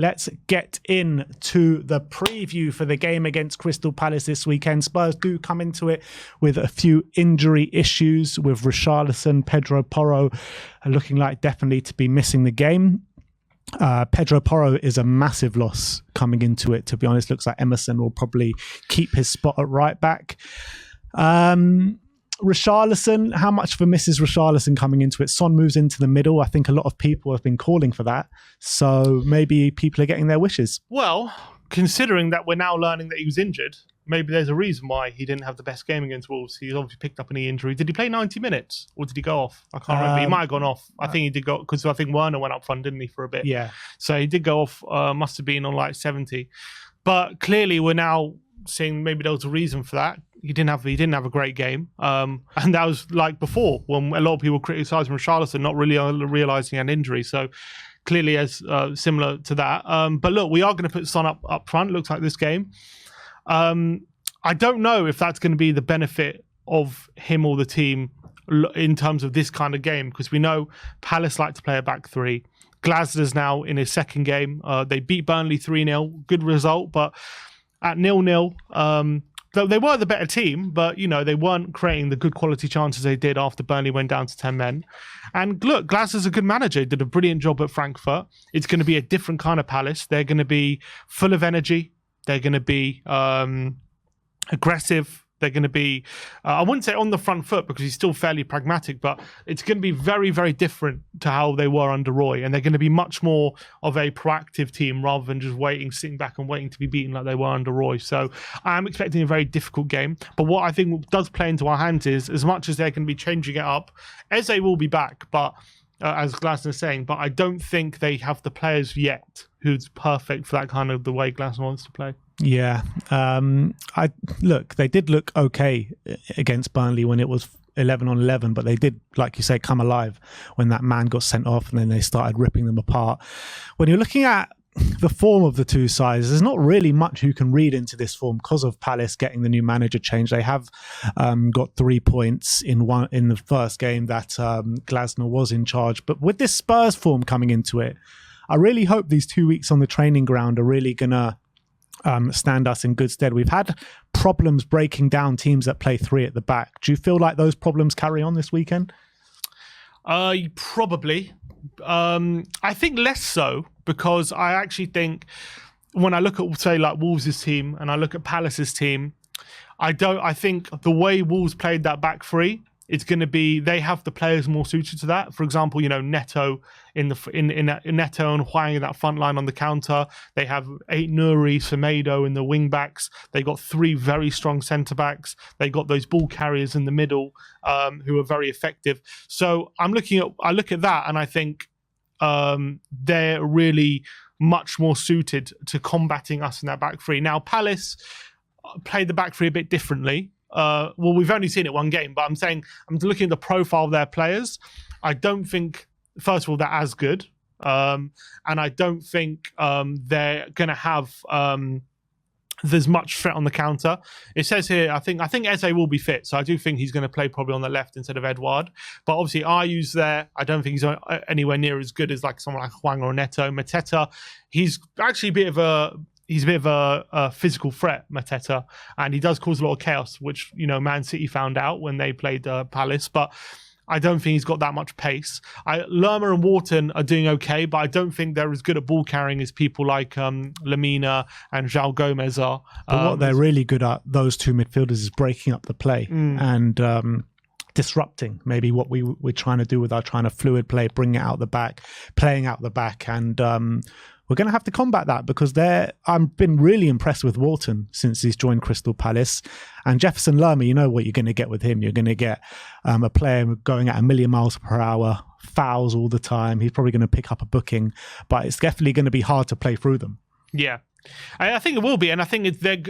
let's get into the preview for the game against Crystal Palace this weekend. Spurs do come into it with a few injury issues, with Richarlison, Pedro Porro looking like definitely to be missing the game. Pedro Porro is a massive loss coming into it, to be honest. Looks like Emerson will probably keep his spot at right back. Richarlison, how much of a miss is Richarlison coming into it? Son moves into the middle. I think a lot of people have been calling for that. So maybe people are getting their wishes. Well, considering that we're now learning that he was injured, maybe there's a reason why he didn't have the best game against Wolves. He's obviously picked up a knee injury. Did he play 90 minutes or did he go off? I can't remember. He might have gone off. I think he did go, because I think Werner went up front, didn't he, for a bit? Yeah. So he did go off, must have been on like 70. But clearly we're now seeing maybe there was a reason for that. He didn't have a great game. And that was like before, when a lot of people criticised Richarlison not really realising an injury. So clearly as similar to that. But look, we are going to put Son up front, looks like this game. I don't know if that's going to be the benefit of him or the team in terms of this kind of game, because we know Palace like to play a back three. Glasner's now in his second game. They beat Burnley 3-0. Good result, but at 0-0, they were the better team, but they weren't creating the good quality chances they did after Burnley went down to 10 men. And look, Glasner's a good manager. He did a brilliant job at Frankfurt. It's going to be a different kind of Palace. They're going to be full of energy. They're going to be aggressive. They're going to be, I wouldn't say on the front foot because he's still fairly pragmatic, but it's going to be very, very different to how they were under Roy. And they're going to be much more of a proactive team rather than just sitting back and waiting to be beaten like they were under Roy. So I'm expecting a very difficult game. But what I think does play into our hands is, as much as they're going to be changing it up, Eze will be back, but as Glasner's saying, but I don't think they have the players yet who's perfect for that kind of the way Glasner wants to play. Yeah. They did look okay against Burnley when it was 11-on-11, but they did, like you say, come alive when that man got sent off and then they started ripping them apart. When you're looking at the form of the two sides, there's not really much you can read into this form because of Palace getting the new manager change. They have got 3 points in the first game that Glasner was in charge. But with this Spurs form coming into it, I really hope these 2 weeks on the training ground are really going to stand us in good stead. We've had problems breaking down teams that play three at the back. Do you feel like those problems carry on this weekend? Probably. I think less so, because I actually think when I look at, say, like Wolves' team and I look at Palace's team, I think the way Wolves played that back three, it's going to be, they have the players more suited to that. For example, Neto in Neto and Hwang in that front line on the counter. They have Nuri, Semedo in the wing backs. They got 3 very strong centre backs. They got those ball carriers in the middle who are very effective. So I look at that and I think they're really much more suited to combating us in that back three. Now Palace played the back three a bit differently. We've only seen it one game, but I'm looking at the profile of their players. I don't think, first of all, they're as good. And I don't think they're going to have there's much threat on the counter. It says here, I think Eze will be fit, so I do think he's going to play probably on the left instead of Edouard. But obviously, Ayu's there. I don't think he's anywhere near as good as like someone like Hwang or Neto. Mateta, he's actually a bit of a physical threat, Mateta, and he does cause a lot of chaos, which Man City found out when they played Palace. But I don't think he's got that much pace. Lerma and Wharton are doing okay, but I don't think they're as good at ball carrying as people like Lamina and João Gomez are. But what they're really good at, those two midfielders, is breaking up the play and disrupting maybe what we're trying to do with our trying to fluid play, bring it out the back, playing out the back, and we're going to have to combat that because I've been really impressed with Wharton since he's joined Crystal Palace. And Jefferson Lerma, you know what you're going to get with him. You're going to get a player going at 1,000,000 miles per hour, fouls all the time. He's probably going to pick up a booking, but it's definitely going to be hard to play through them. Yeah, I think it will be. And I think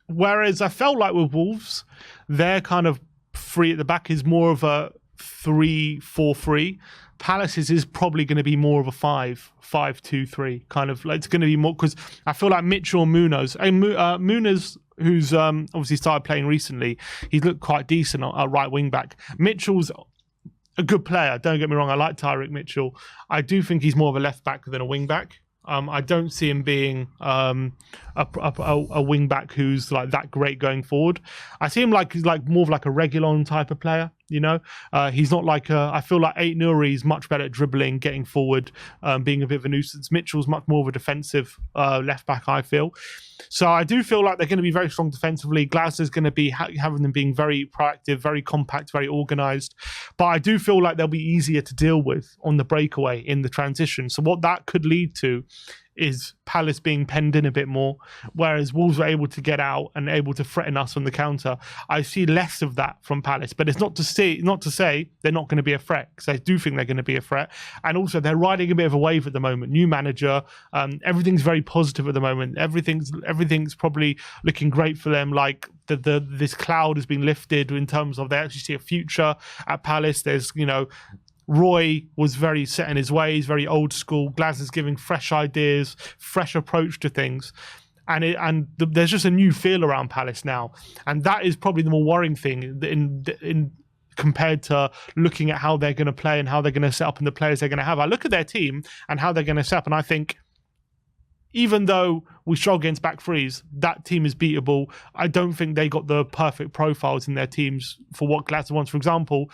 whereas I felt like with Wolves, their kind of three at the back is more of a 3-4-3. Palace's is probably going to be more of a 5-2-3 kind of. Like, it's going to be more because I feel like Mitchell and Munoz, Munoz, who's obviously started playing recently, he's looked quite decent at right wing back. Mitchell's a good player. Don't get me wrong. I like Tyrick Mitchell. I do think he's more of a left back than a wing back. I don't see him being a wing back who's like that great going forward. I see him like he's like more of like a Reguilon type of player. You know, he's not like I feel like Ait-Nouri is much better at dribbling, getting forward, being a bit of a nuisance. Mitchell's much more of a defensive left back, I feel. So I do feel like they're going to be very strong defensively. Glasner's going to be having them being very proactive, very compact, very organised. But I do feel like they'll be easier to deal with on the breakaway in the transition. So what that could lead to is Palace being penned in a bit more, whereas Wolves were able to get out and able to threaten us on the counter. I see less of that from Palace, but it's not to say they're not going to be a threat, because I do think they're going to be a threat. And also they're riding a bit of a wave at the moment. New manager, everything's very positive at the moment. Everything's probably looking great for them. Like this cloud has been lifted in terms of they actually see a future at Palace. There's, you know, Roy was very set in his ways, very old school. Glasner's giving fresh ideas, fresh approach to things. And there's just a new feel around Palace now. And that is probably the more worrying thing in compared to looking at how they're going to play and how they're going to set up and the players they're going to have. I look at their team and how they're going to set up, and I think even though we struggle against back threes, that team is beatable. I don't think they got the perfect profiles in their teams for what Glasner wants. For example,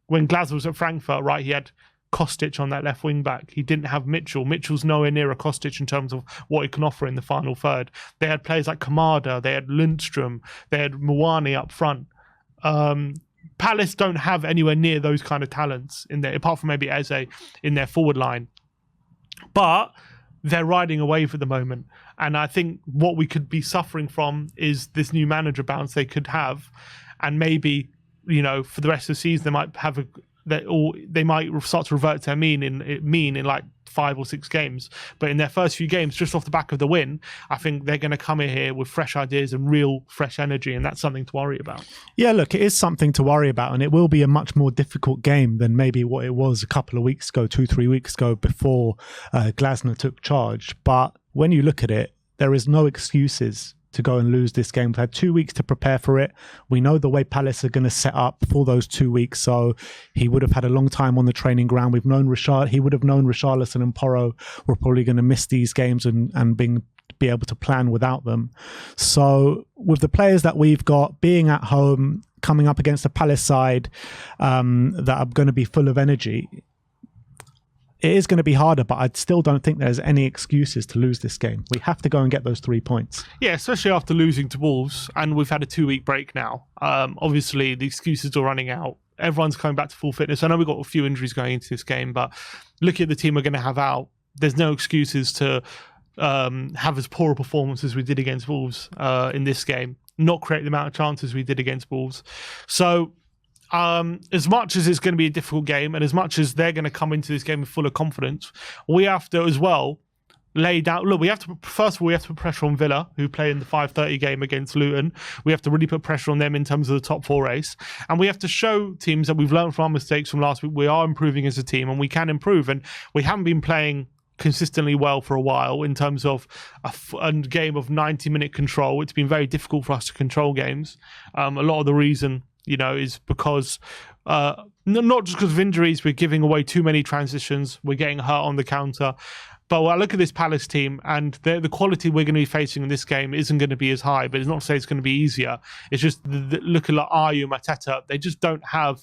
when Glasner was at Frankfurt, right, he had Kostic on that left wing back. He didn't have Mitchell. Mitchell's nowhere near a Kostic in terms of what he can offer in the final third. They had players like Kamada, they had Lundstrom, they had Mwani up front. Palace don't have anywhere near those kind of talents in there, apart from maybe Eze in their forward line. But they're riding a wave at the moment. And I think what we could be suffering from is this new manager bounce they could have. And maybe, you know, for the rest of the season, they might have they might start to revert to their mean in like 5 or 6 games. But in their first few games, just off the back of the win, I think they're going to come in here with fresh ideas and real fresh energy, and that's something to worry about. Yeah, look, it is something to worry about, and it will be a much more difficult game than maybe what it was a couple of weeks ago, 2-3 weeks ago, before Glasner took charge. But when you look at it, there is no excuses to go and lose this game. We've had 2 weeks to prepare for it. We know the way Palace are going to set up for those 2 weeks, so he would have had a long time on the training ground. He would have known Richarlison and Porro were probably going to miss these games and be able to plan without them. So with the players that we've got being at home, coming up against a Palace side that are going to be full of energy, it is going to be harder, but I still don't think there's any excuses to lose this game. We have to go and get those 3 points. Yeah, especially after losing to Wolves, and we've had a 2-week break now. Obviously, the excuses are running out. Everyone's coming back to full fitness. I know we've got a few injuries going into this game, but looking at the team we're going to have out, there's no excuses to have as poor a performance as we did against Wolves in this game, not create the amount of chances we did against Wolves. So as much as it's going to be a difficult game, and as much as they're going to come into this game full of confidence, we have to as well lay down. Look, first of all, we have to put pressure on Villa, who play in the 5:30 game against Luton. We have to really put pressure on them in terms of the top 4 race, and we have to show teams that we've learned from our mistakes from last week. We are improving as a team, and we can improve. And we haven't been playing consistently well for a while in terms of a game of 90-minute control. It's been very difficult for us to control games. A lot of the reason, you know, is because not just because of injuries, we're giving away too many transitions, we're getting hurt on the counter. But I look at this Palace team, and the quality we're going to be facing in this game isn't going to be as high, but it's not to say it's going to be easier. It's just looking like Ayew, Mateta, they just don't have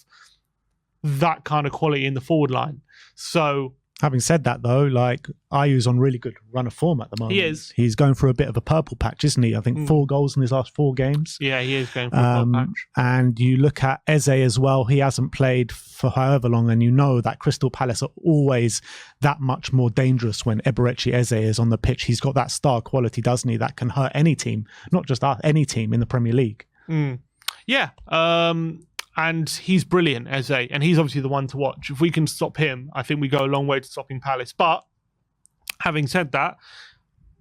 that kind of quality in the forward line. So having said that, though, like Ayew's on really good run of form at the moment. He is. He's going for a bit of a purple patch, isn't he? I think 4 goals in his last 4 games. Yeah, he is going for a purple patch. And you look at Eze as well. He hasn't played for however long, and you know that Crystal Palace are always that much more dangerous when Eberechi Eze is on the pitch. He's got that star quality, doesn't he? That can hurt any team, not just us, any team in the Premier League. Yeah. And he's brilliant, Eze, and he's obviously the one to watch. If we can stop him, I think we go a long way to stopping Palace. But having said that,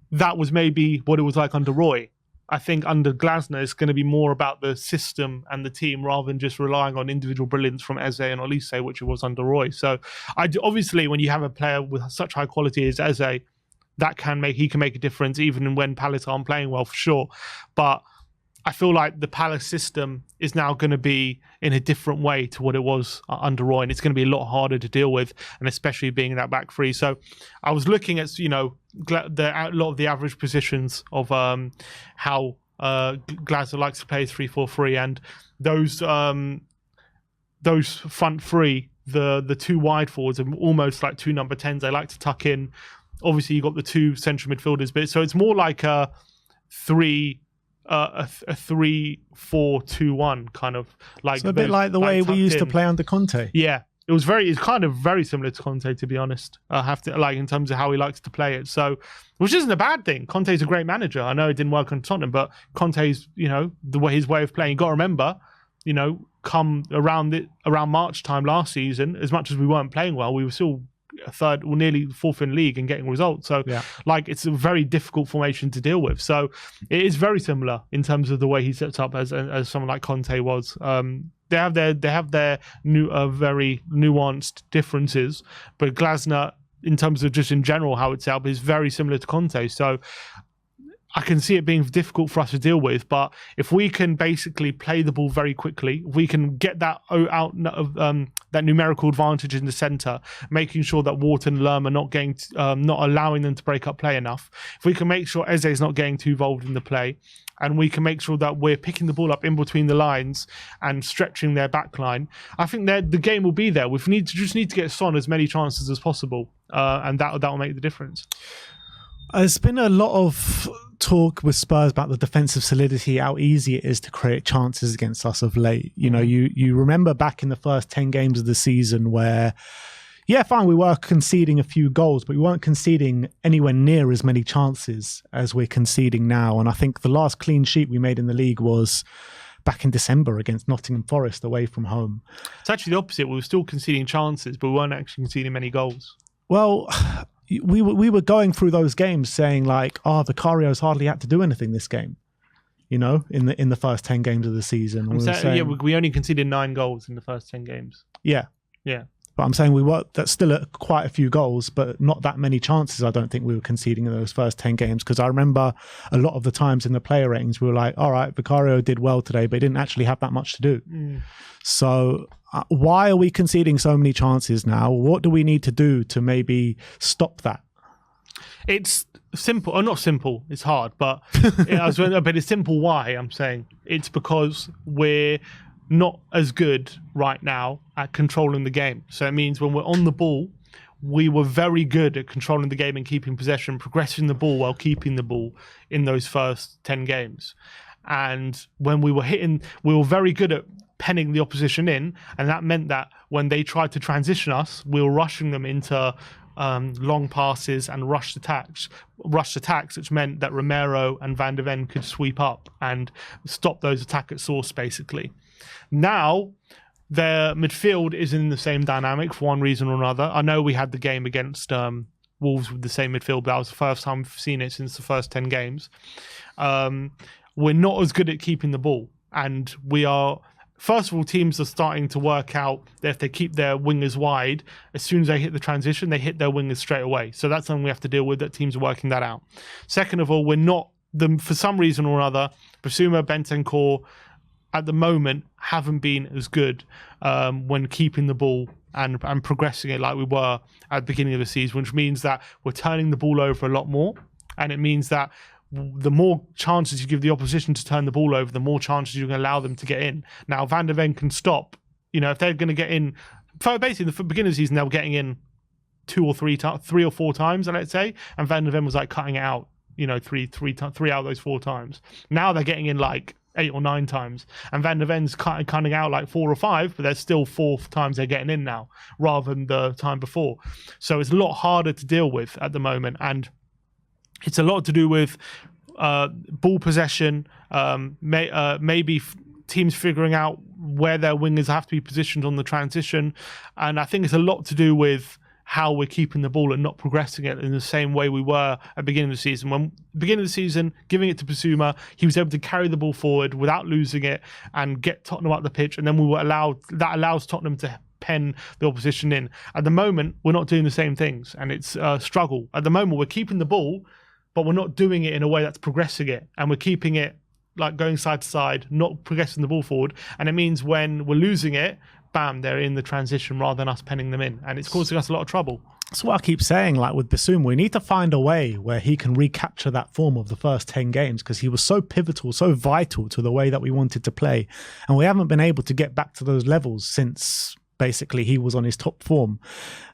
that was maybe what it was like under Roy. I think under Glasner, it's going to be more about the system and the team rather than just relying on individual brilliance from Eze and Olise, which it was under Roy. So obviously, when you have a player with such high quality as Eze, he can make a difference even when Palace aren't playing well, for sure. But I feel like the Palace system is now going to be in a different way to what it was under Roy, and it's going to be a lot harder to deal with, and especially being in that back three. So I was looking at, a lot of the average positions of how Glasner likes to play 3-4-3, and those front three, the two wide forwards are almost like two number 10s. They like to tuck in. Obviously, you got the two central midfielders, but so it's more like a 3-4-2-1 kind of like. So a bit like the way we used to play under Conte. Yeah, it's kind of very similar to Conte, to be honest. I have to, like, in terms of how he likes to play it. So, which isn't a bad thing. Conte's a great manager. I know it didn't work on Tottenham, but Conte's, his way of playing. You got to remember, come around March time last season, as much as we weren't playing well, we were still third or nearly fourth in league and getting results. So it's a very difficult formation to deal with. So it is very similar in terms of the way he sets up as someone like Conte was. They have their new very nuanced differences, but Glasner, in terms of just in general how it's set up, is very similar to Conte. So I can see it being difficult for us to deal with, but if we can basically play the ball very quickly, if we can get that out of that numerical advantage in the centre, making sure that Wharton and Lerma not allowing them to break up play enough. If we can make sure Eze is not getting too involved in the play, and we can make sure that we're picking the ball up in between the lines and stretching their back line, I think that the game will be there. We just need to get Son as many chances as possible, and that will make the difference. There's been a lot of talk with Spurs about the defensive solidity, how easy it is to create chances against us of late. You remember back in the first 10 games of the season where, fine, we were conceding a few goals, but we weren't conceding anywhere near as many chances as we're conceding now. And I think the last clean sheet we made in the league was back in December against Nottingham Forest away from home. It's actually the opposite. We were still conceding chances, but we weren't actually conceding many goals. Well, we were going through those games saying like, Vicario's hardly had to do anything this game, in the first 10 games of the season. We only conceded 9 goals in the first 10 games. Yeah. But I'm saying that's still quite a few goals, but not that many chances. I don't think we were conceding in those first 10 games, because I remember a lot of the times in the player ratings we were like, all right, Vicario did well today, but he didn't actually have that much to do. So why are we conceding so many chances now? What do we need to do to maybe stop that? It's simple, or not simple, it's hard, but but it's simple. Why? I'm saying it's because we're not as good right now at controlling the game. So it means when we're on the ball, we were very good at controlling the game and keeping possession, progressing the ball while keeping the ball in those first 10 games. And when we were hitting, we were very good at penning the opposition in, and that meant that when they tried to transition us, we were rushing them into long passes and rushed attacks, which meant that Romero and Van de Ven could sweep up and stop those attack at source, basically. Now, their midfield is in the same dynamic for one reason or another. I know we had the game against Wolves with the same midfield, but that was the first time we've seen it since the first 10 games. We're not as good at keeping the ball, and we are... First of all, teams are starting to work out that if they keep their wingers wide, as soon as they hit the transition, they hit their wingers straight away. So that's something we have to deal with, that teams are working that out. Second of all, we're not, for some reason or another, Basuma, Bentancur, at the moment, haven't been as good when keeping the ball and progressing it like we were at the beginning of the season, which means that we're turning the ball over a lot more. And it means that the more chances you give the opposition to turn the ball over, the more chances you're going to allow them to get in. Now, Van de Ven can stop. If they're going to get in, basically, the beginning of the season, they were getting in 3 or 4 times, let's say, and Van de Ven was like cutting it out, 3 out of those 4 times. Now they're getting in like 8 or 9 times, and Van de Ven's cutting out like 4 or 5, but there's still 4 times they're getting in now, rather than the time before. So it's a lot harder to deal with at the moment, and it's a lot to do with ball possession, maybe teams figuring out where their wingers have to be positioned on the transition. And I think it's a lot to do with how we're keeping the ball and not progressing it in the same way we were at the beginning of the season. When beginning of the season, giving it to Basuma, he was able to carry the ball forward without losing it and get Tottenham up the pitch. And then that allows Tottenham to pen the opposition in. At the moment, we're not doing the same things, and it's a struggle. At the moment, we're keeping the ball, but we're not doing it in a way that's progressing it, and we're keeping it like going side to side, not progressing the ball forward, and it means when we're losing it, bam, they're in the transition rather than us penning them in, and it's causing us a lot of trouble. That's what I keep saying, like with Bissouma, we need to find a way where he can recapture that form of the first 10 games, because he was so pivotal, so vital to the way that we wanted to play. And we haven't been able to get back to those levels since basically he was on his top form.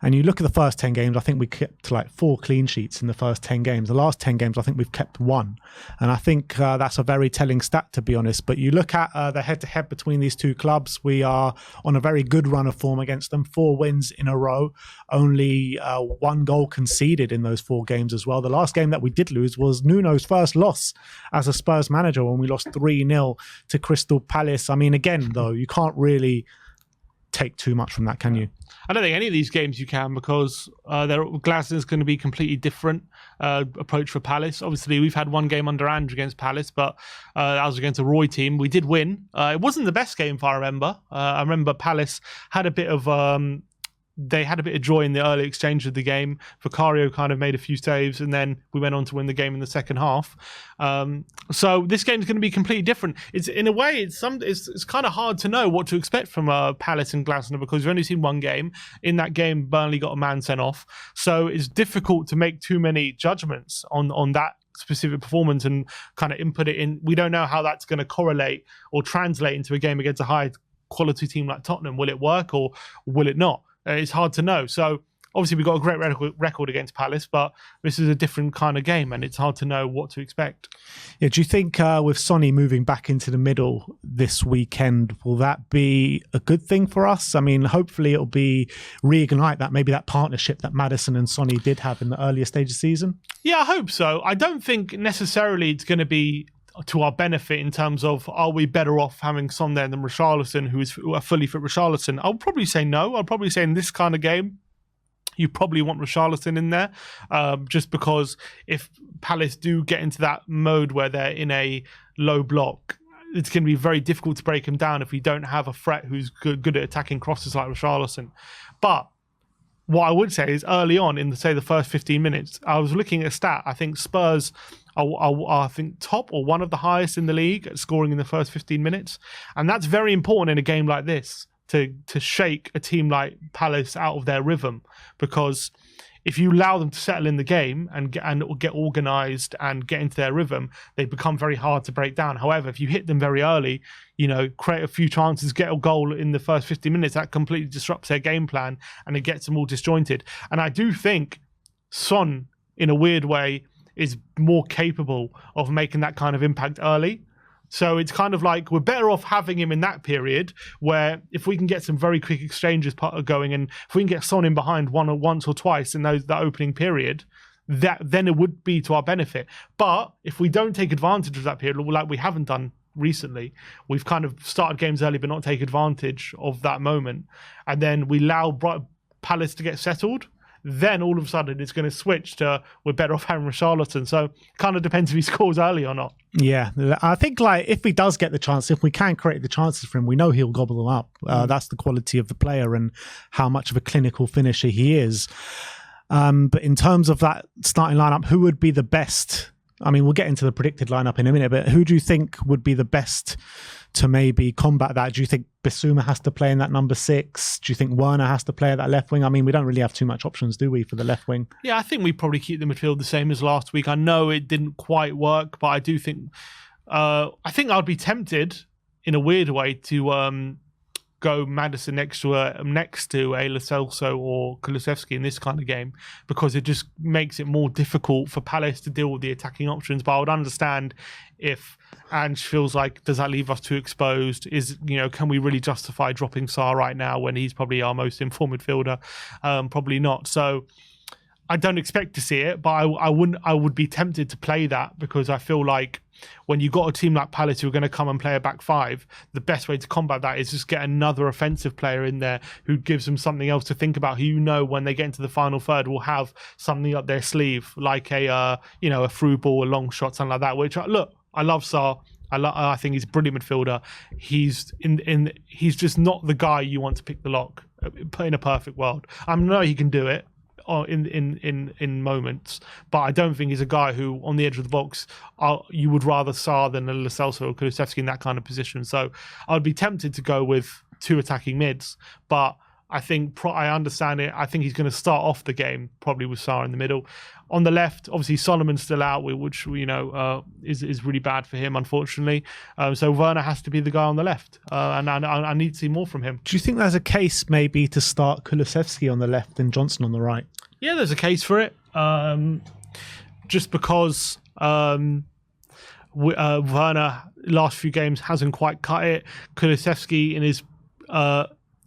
And you look at the first 10 games, I think we kept like 4 clean sheets in the first 10 games. The last 10 games, I think we've kept 1. And I think that's a very telling stat, to be honest. But you look at the head-to-head between these two clubs, we are on a very good run of form against them. 4 wins in a row, only 1 goal conceded in those 4 games as well. The last game that we did lose was Nuno's first loss as a Spurs manager, when we lost 3-0 to Crystal Palace. I mean, again, though, you can't really take too much from that, can you? I don't think any of these games you can, because Glaston's going to be completely different approach for Palace. Obviously, we've had 1 game under Ange against Palace, but that was against a Roy team. We did win. It wasn't the best game, if I remember. I remember Palace had a bit of joy in the early exchange of the game. Vicario kind of made a few saves, and then we went on to win the game in the second half. So this game is going to be completely different. It's in a way, it's kind of hard to know what to expect from Palace and Glasgow, because we've only seen 1 game. In that game, Burnley got a man sent off, so it's difficult to make too many judgments on that specific performance and kind of input it in. We don't know how that's going to correlate or translate into a game against a high quality team like Tottenham. Will it work or will it not? It's hard to know. So obviously we've got a great record against Palace, but this is a different kind of game, and it's hard to know what to expect. Yeah, do you think with Sonny moving back into the middle this weekend, will that be a good thing for us? I mean, hopefully it'll be reignite that partnership that Maddison and Sonny did have in the earlier stage of the season. Yeah, I hope so. I don't think necessarily it's going to be to our benefit in terms of, are we better off having Son there than Richarlison, who is a fully fit Richarlison? I'll probably say no. I'll probably say in this kind of game, you probably want Richarlison in there, just because if Palace do get into that mode where they're in a low block, it's going to be very difficult to break him down if we don't have a threat who's good at attacking crosses like Richarlison. But what I would say is early on in the first 15 minutes, I was looking at a stat. I think Spurs are I think top or one of the highest in the league at scoring in the first 15 minutes. And that's very important in a game like this, to shake a team like Palace out of their rhythm, because if you allow them to settle in the game and get organised and get into their rhythm, they become very hard to break down. However, if you hit them very early, create a few chances, get a goal in the first 50 minutes, that completely disrupts their game plan and it gets them all disjointed. And I do think Son, in a weird way, is more capable of making that kind of impact early. So it's kind of like we're better off having him in that period, where if we can get some very quick exchanges going, and if we can get Son in behind once or twice in that opening period, then it would be to our benefit. But if we don't take advantage of that period, like we haven't done recently, we've kind of started games early but not take advantage of that moment, and then we allow Palace to get settled, then all of a sudden it's going to switch to we're better off having Richarlison. So it kind of depends if he scores early or not. Yeah, I think like if he does get the chance, if we can create the chances for him, we know he'll gobble them up. That's the quality of the player and how much of a clinical finisher he is. But in terms of that starting lineup, who would be the best? I mean, we'll get into the predicted lineup in a minute, but who do you think would be the best to maybe combat that? Do you think Bissouma has to play in that number 6? Do you think Werner has to play at that left wing? I mean, we don't really have too much options, do we, for the left wing? Yeah, I think we probably keep the midfield the same as last week. I know it didn't quite work, but I do think I think I'd be tempted in a weird way to go Maddison next to a Lo Celso or Kulusevski in this kind of game, because it just makes it more difficult for Palace to deal with the attacking options. But I would understand if Ange feels like, does that leave us too exposed? Can we really justify dropping Sarr right now when he's probably our most informed midfielder? Probably not. So I don't expect to see it, but I would be tempted to play that, because I feel like when you've got a team like Palace who are going to come and play a back 5, the best way to combat that is just get another offensive player in there who gives them something else to think about, who when they get into the final third will have something up their sleeve, like a through ball, a long shot, something like that. Which I love Sarr. I think he's a brilliant midfielder. He's just not the guy you want to pick the lock in a perfect world. I know he can do it. in moments, but I don't think he's a guy who on the edge of the box you would rather Sarr than a Lo Celso or Kulusevski in that kind of position. So I'd be tempted to go with 2 attacking mids, but I think I understand it. I think he's going to start off the game probably with Sarr in the middle. On the left, obviously Solomon's still out, which is really bad for him, unfortunately. So Werner has to be the guy on the left, and I need to see more from him. Do you think there's a case maybe to start Kulusevski on the left and Johnson on the right? Yeah, there's a case for it. Just because Werner last few games hasn't quite cut it. Kulusevski in his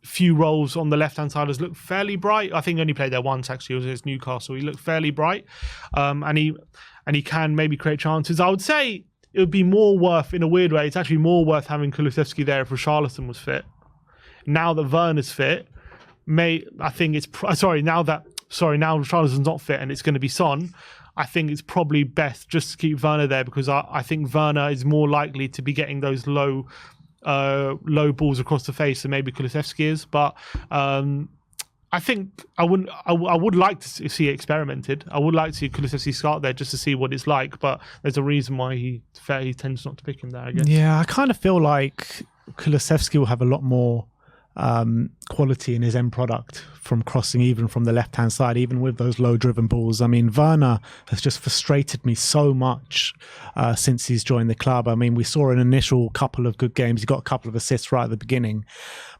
few roles on the left-hand side has looked fairly bright. I think he only played there once, actually. It was against Newcastle. He looked fairly bright, and he can maybe create chances. I would say it would be more worth, in a weird way, it's actually more worth having Kulusevski there if Richarlison was fit. Now that Werner's fit, now Richarlison's not fit and it's going to be Son, I think it's probably best just to keep Werner there, because I think Werner is more likely to be getting those low balls across the face than maybe Kulusevski is. But I think I would like to see it experimented. I would like to see Kulusevski start there just to see what it's like. But there's a reason why he tends not to pick him there, I guess. Yeah, I kind of feel like Kulusevski will have a lot more quality in his end product from crossing, even from the left-hand side, even with those low-driven balls. I mean, Werner has just frustrated me so much since he's joined the club. I mean, we saw an initial couple of good games. He got a couple of assists right at the beginning.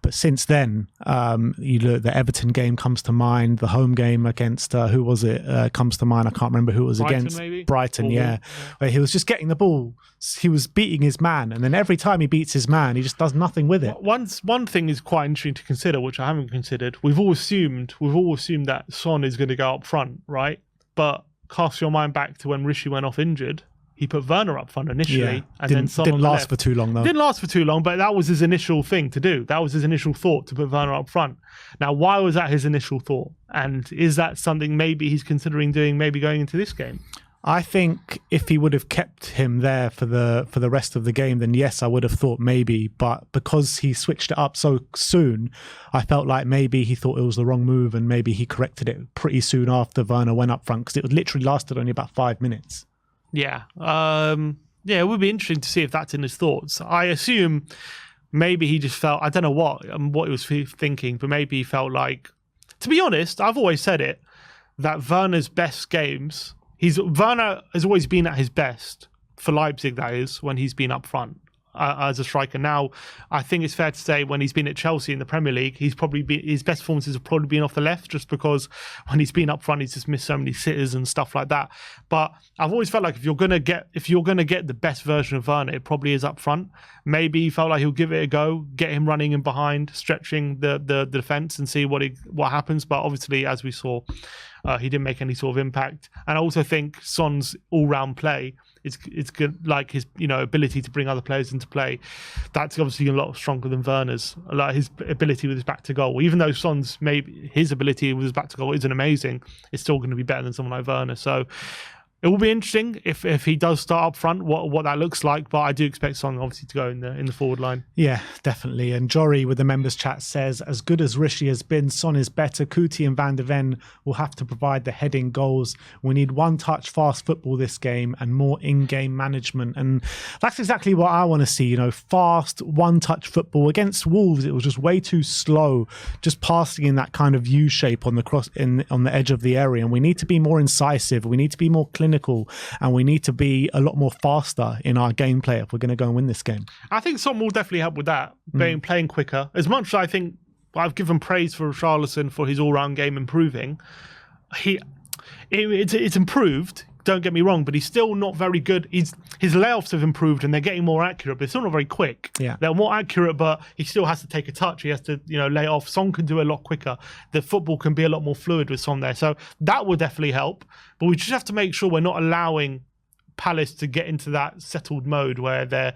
But since then, the Everton game comes to mind. The home game against, who was it, comes to mind. I can't remember who it was against. Maybe? Brighton, yeah. Where he was just getting the ball. He was beating his man. And then every time he beats his man, he just does nothing with it. One thing is quite interesting to consider, which I haven't considered. We've all assumed that Son is going to go up front, right? But cast your mind back to when Rishi went off injured. He put Werner up front initially, and then Son didn't last for too long, though. Didn't last for too long, but that was his initial thing to do. That was his initial thought, to put Werner up front. Now, why was that his initial thought? And is that something maybe he's considering doing, maybe going into this game? I think if he would have kept him there for the rest of the game, then yes, I would have thought maybe. But because he switched it up so soon, I felt like maybe he thought it was the wrong move, and maybe he corrected it pretty soon after Werner went up front, because it literally lasted only about 5 minutes. Yeah. It would be interesting to see if that's in his thoughts. I assume maybe he just felt, I don't know what he was thinking, but maybe he felt like, to be honest, I've always said it, that Werner's best games, Werner has always been at his best, for Leipzig that is, when he's been up front as a striker. Now, I think it's fair to say when he's been at Chelsea in the Premier League, his best performances have probably been off the left, just because when he's been up front, he's just missed so many sitters and stuff like that. But I've always felt like if you're gonna get the best version of Werner, it probably is up front. Maybe he felt like he'll give it a go, get him running in behind, stretching the defense, and see what happens. But obviously, as we saw, he didn't make any sort of impact. And I also think Son's all-round play, it's good, like his ability to bring other players into play. That's obviously a lot stronger than Werner's. Like his ability with his back to goal, even though Son's his ability with his back to goal isn't amazing, it's still going to be better than someone like Werner. So it will be interesting if he does start up front, what that looks like. But I do expect Son obviously to go in the forward line. Yeah, definitely. And Jory with the members chat says, as good as Rishi has been, Son is better. Kuti and Van de Ven will have to provide the heading goals. We need one-touch fast football this game and more in-game management. And that's exactly what I want to see. Fast one-touch football. Against Wolves, it was just way too slow, just passing in that kind of U shape on the cross on the edge of the area. And we need to be more incisive. We need to be more clinical. And we need to be a lot more faster in our gameplay if we're going to go and win this game. I think Son will definitely help with that, playing quicker. As much as I think I've given praise for Richarlison for his all-round game improving, it's improved. Don't get me wrong, but he's still not very good. His layoffs have improved and they're getting more accurate, but they're still not very quick. Yeah. They're more accurate, but he still has to take a touch. He has to, lay off. Son can do a lot quicker. The football can be a lot more fluid with Son there. So that will definitely help. But we just have to make sure we're not allowing Palace to get into that settled mode where they're,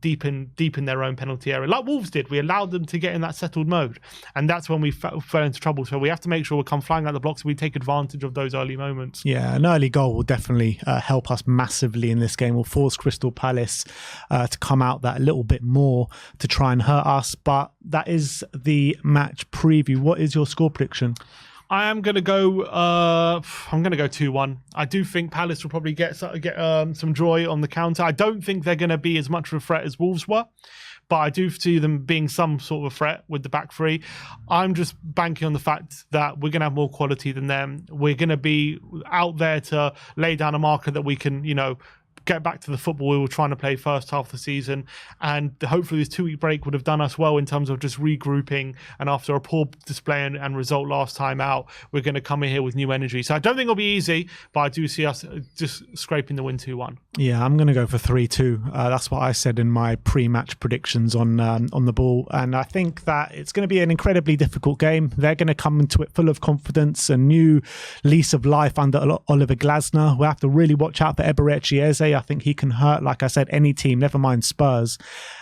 deep in their own penalty area, like Wolves did. We allowed them to get in that settled mode, and that's when we fell into trouble. So we have to make sure we come flying out the blocks and we take advantage of those early moments. Yeah, an early goal will definitely help us massively in this game. Will force Crystal Palace to come out that little bit more to try and hurt us. But that is the match preview. What is your score prediction? I am going to go. I'm going to go 2-1. I do think Palace will probably get some joy on the counter. I don't think they're going to be as much of a threat as Wolves were, but I do see them being some sort of a threat with the back three. I'm just banking on the fact that we're going to have more quality than them. We're going to be out there to lay down a marker that we can, get back to the football we were trying to play first half of the season, and hopefully this 2-week break would have done us well in terms of just regrouping, and after a poor display and result last time out, we're going to come in here with new energy. So I don't think it'll be easy, but I do see us just scraping the win 2-1. Yeah, I'm going to go for 3-2. That's what I said in my pre-match predictions on the ball, and I think that it's going to be an incredibly difficult game. They're going to come into it full of confidence, a new lease of life under Oliver Glasner. We'll have to really watch out for Eberechi Eze. I think he can hurt, like I said, any team, never mind Spurs.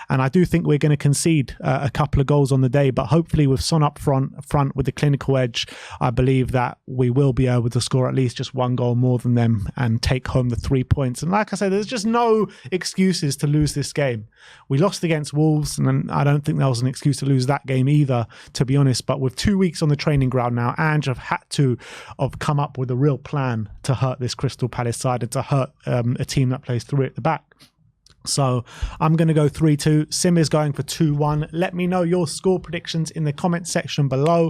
And I do think we're going to concede a couple of goals on the day, but hopefully with Son up front with the clinical edge, I believe that we will be able to score at least just one goal more than them and take home the 3 points. And like I said, there's just no excuses to lose this game. We lost against Wolves, and I don't think there was an excuse to lose that game either, to be honest. But with 2 weeks on the training ground now, Ange have had to come up with a real plan to hurt this Crystal Palace side and to hurt a team that plays through at the back. So I'm going to go 3-2. Sim is going for 2-1. Let me know your score predictions in the comment section below.